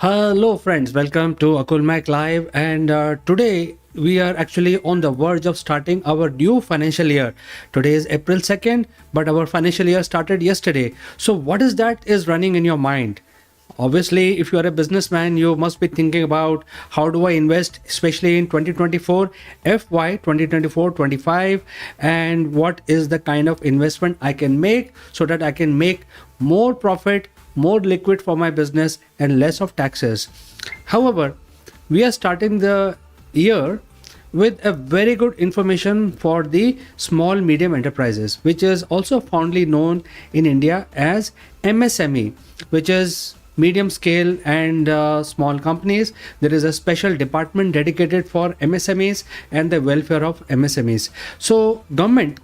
Hello, friends. Welcome to Akulmach Live. And today we are actually on the verge of starting our new financial year. Today is April 2nd, but our financial year started yesterday. So, what is that is running in your mind? Obviously, if you are a businessman, you must be thinking about how do I invest, especially in 2024, FY 2024-25, and what is the kind of investment I can make so that I can make more profit, more liquid for my business, and less of taxes. However, we are starting the year with a very good information for the small medium enterprises, which is also fondly known in India as MSME, which is medium scale and small companies. There is a special department dedicated for MSMEs and the welfare of MSMEs. So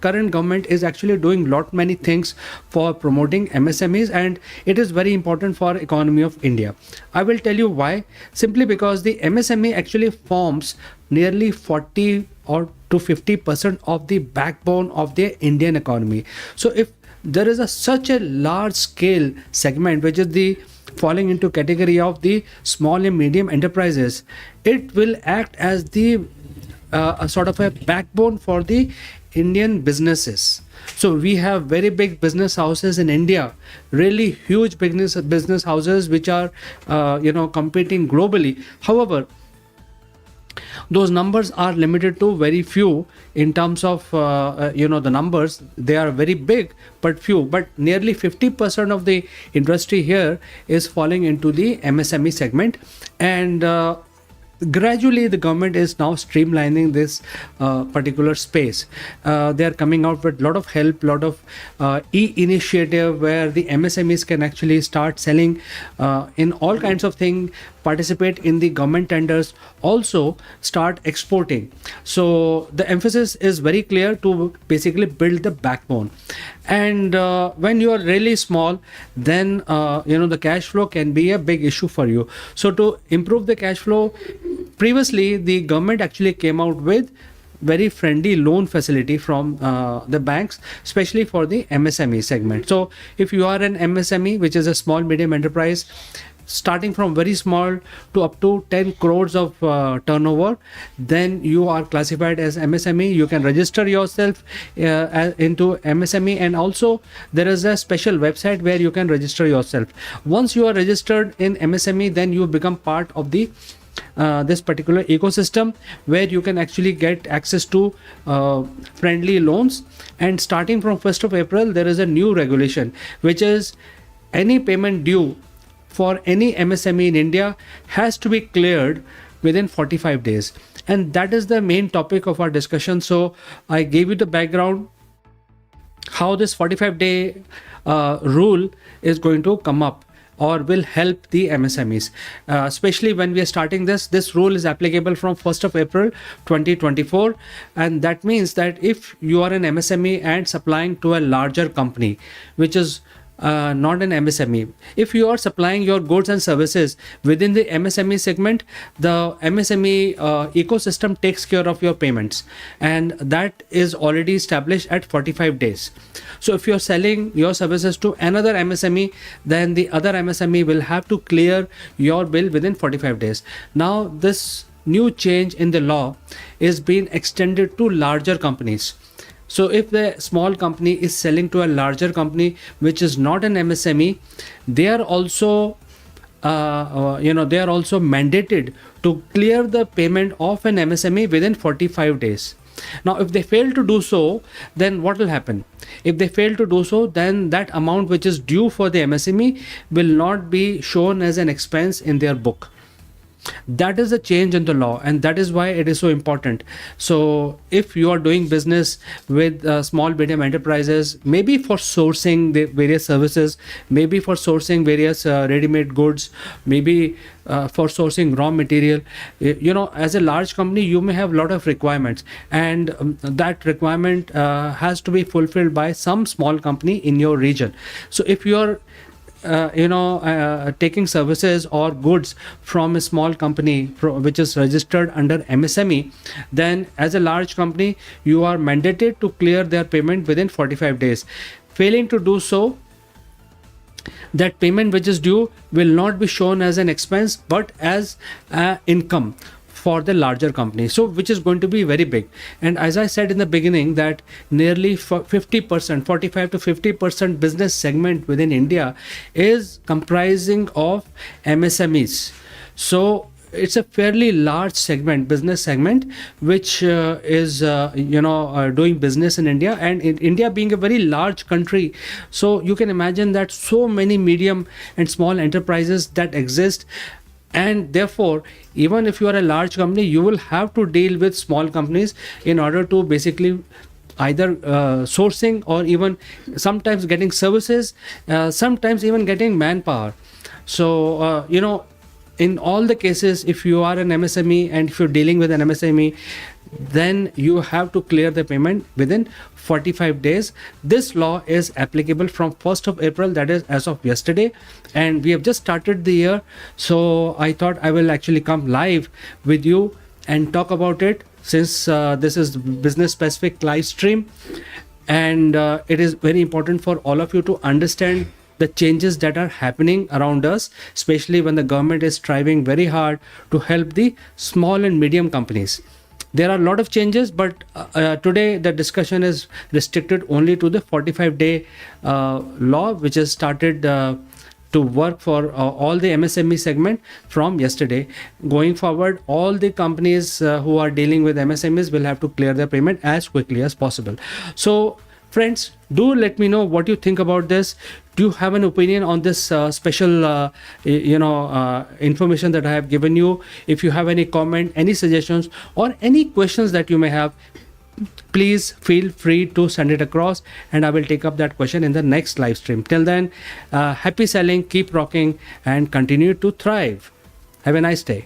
current government is actually doing lot many things for promoting MSMEs, and it is very important for economy of India. I will tell you why. Simply because the MSME actually forms nearly 40 or to 50% of the backbone of the Indian economy. So if there is such a large scale segment which is the falling into category of the small and medium enterprises, it will act as the a sort of a backbone for the Indian businesses. So we have very big business houses in India, really huge business houses which are competing globally. However, those numbers are limited to very few in terms of the numbers. They are very big but few, but nearly 50% of the industry here is falling into the MSME segment. And gradually the government is now streamlining this particular space. They are coming out with a lot of help, lot of e-initiative where the MSMEs can actually start selling in all kinds of things, participate in the government tenders, also start exporting. So the emphasis is very clear to basically build the backbone. And when you are really small, then the cash flow can be a big issue for you. So to improve the cash flow, previously the government actually came out with very friendly loan facility from the banks, especially for the MSME segment. So if you are an MSME, which is a small medium enterprise, starting from very small to up to 10 crores of turnover, then you are classified as MSME. You can register yourself into MSME, and also there is a special website where you can register yourself. Once you are registered in MSME, then you become part of the this particular ecosystem where you can actually get access to friendly loans. And starting from 1st of April, there is a new regulation, which is any payment due for any MSME in India has to be cleared within 45 days. And that is the main topic of our discussion. So I gave you the background how this 45-day rule is going to come up or will help the MSMEs, especially when we are starting this rule is applicable from 1st of April 2024. And that means that if you are an MSME and supplying to a larger company, which is not an MSME. If you are supplying your goods and services within the MSME segment, the MSME ecosystem takes care of your payments, and that is already established at 45 days. So if you're selling your services to another MSME, then the other MSME will have to clear your bill within 45 days. Now this new change in the law is being extended to larger companies. So if the small company is selling to a larger company which is not an MSME, they are also mandated to clear the payment of an MSME within 45 days. Now if they fail to do so, then what will happen? If they fail to do so, then that amount which is due for the MSME will not be shown as an expense in their book. That is a change in the law, and that is why it is so important. So if you are doing business with small medium enterprises, maybe for sourcing the various services, maybe for sourcing various ready-made goods, maybe for sourcing raw material, as a large company you may have a lot of requirements, and that requirement has to be fulfilled by some small company in your region. So if you are taking services or goods from a small company which is registered under MSME, then as a large company you are mandated to clear their payment within 45 days. Failing to do so, that payment which is due will not be shown as an expense but as income for the larger company, so which is going to be very big. And as I said in the beginning, that nearly 50%, 45 to 50% business segment within India is comprising of MSMEs. So it's a fairly large segment, business segment, which is doing business in India. And in India being a very large country, so you can imagine that so many medium and small enterprises that exist. And therefore, even if you are a large company, you will have to deal with small companies in order to basically either sourcing or even sometimes getting services, sometimes even getting manpower. So, in all the cases, if you are an MSME and if you're dealing with an MSME, then you have to clear the payment within 45 days. This law is applicable from 1st of April, that is as of yesterday, and we have just started the year. So I thought I will actually come live with you and talk about it, since this is business specific live stream, and it is very important for all of you to understand the changes that are happening around us, especially when the government is striving very hard to help the small and medium companies. There are a lot of changes, but today the discussion is restricted only to the 45-day law, which has started to work for all the MSME segment from yesterday. Going forward, all the companies who are dealing with MSMEs will have to clear their payment as quickly as possible. So friends, do let me know what you think about this. Do you have an opinion on this special information that I have given you? If you have any comment, any suggestions, or any questions that you may have, please feel free to send it across, and I will take up that question in the next live stream. Till then, happy selling, keep rocking, and continue to thrive. Have a nice day.